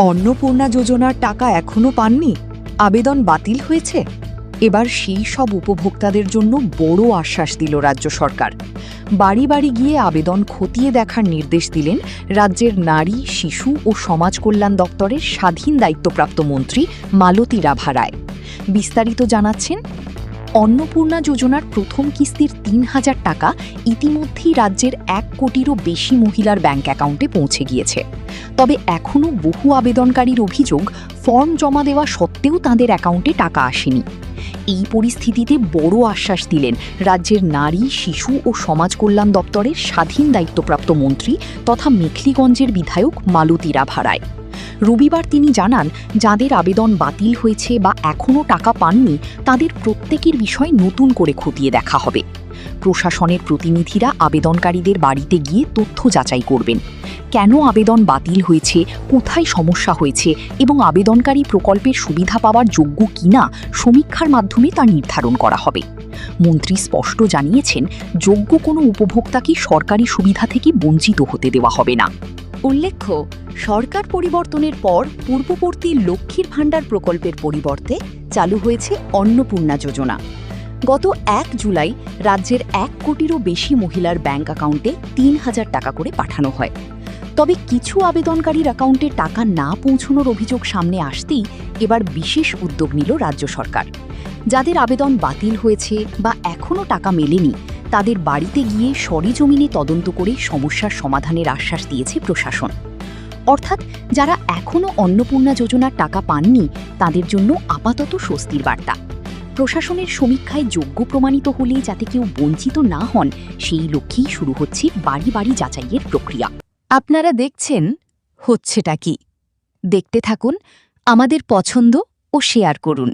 অন্নপূর্ণা যোজনার টাকা এখনো পাননি? আবেদন বাতিল হয়েছে? এবার সেই সব উপভোক্তাদের জন্য বড় আশ্বাস দিল রাজ্য সরকার। বাড়ি বাড়ি গিয়ে আবেদন খতিয়ে দেখার নির্দেশ দিলেন রাজ্যের নারী, শিশু ও সমাজ কল্যাণ দপ্তরের স্বাধীন দায়িত্বপ্রাপ্ত মন্ত্রী মালতী রাভা রায়। বিস্তারিত জানাচ্ছেন। অন্নপূর্ণা যোজনার প্রথম কিস্তির ৩,০০০ টাকা ইতিমধ্যেই রাজ্যের ১ কোটিরও বেশি মহিলার ব্যাংক অ্যাকাউন্টে পৌঁছে গিয়েছে। তবে এখনও বহু আবেদনকারীর অভিযোগ, ফর্ম জমা দেওয়া সত্ত্বেও তাঁদের অ্যাকাউন্টে টাকা আসেনি। এই পরিস্থিতিতে বড় আশ্বাস দিলেন রাজ্যের নারী, শিশু ও সমাজ কল্যাণ দপ্তরের স্বাধীন দায়িত্বপ্রাপ্ত মন্ত্রী তথা মেখলিগঞ্জের বিধায়ক মালতী রাভা রায়। রবিবার তিনি জানান, যাদের আবেদন বাতিল হয়েছে বা এখনও টাকা পাননি তাদের প্রত্যেকের বিষয় নতুন করে খতিয়ে দেখা হবে। প্রশাসনের প্রতিনিধিরা আবেদনকারীদের বাড়িতে গিয়ে তথ্য যাচাই করবেন। কেন আবেদন বাতিল হয়েছে, কোথায় সমস্যা হয়েছে এবং আবেদনকারী প্রকল্পের সুবিধা পাওয়ার যোগ্য কিনা সমীক্ষার মাধ্যমে তা নির্ধারণ করা হবে। মন্ত্রী স্পষ্ট জানিয়েছেন, যোগ্য কোনো উপভোক্তাকে সরকারি সুবিধা থেকে বঞ্চিত হতে দেওয়া হবে না। উল্লেখ্য, সরকার পরিবর্তনের পর পূর্ববর্তী লক্ষ্মীর ভাণ্ডার প্রকল্পের পরিবর্তে চালু হয়েছে অন্নপূর্ণা যোজনা। গত ১ জুলাই রাজ্যের ১ কোটিরও বেশি মহিলার ব্যাংক অ্যাকাউন্টে ৩,০০০ টাকা করে পাঠানো হয়। তবে কিছু আবেদনকারীর অ্যাকাউন্টে টাকা না পৌঁছানোর অভিযোগ সামনে আসতেই এবার বিশেষ উদ্যোগ নিল রাজ্য সরকার। যাদের আবেদন বাতিল হয়েছে বা এখনও টাকা মেলেনি তাদের বাড়িতে গিয়ে সরেজমিনে তদন্ত করে সমস্যার সমাধানের আশ্বাস দিয়েছে প্রশাসন। অর্থাৎ যারা এখনও অন্নপূর্ণা যোজনার টাকা পাননি তাদের জন্য আপাতত স্বস্তির বার্তা। প্রশাসনের সমীক্ষায় যোগ্য প্রমাণিত হলে যাতে কেউ বঞ্চিত না হন সেই লক্ষ্যেই শুরু হচ্ছে বাড়ি বাড়ি যাচাইয়ের প্রক্রিয়া। আপনারা দেখছেন হচ্ছেটা কি? দেখতে থাকুন, আমাদের পছন্দ ও শেয়ার করুন।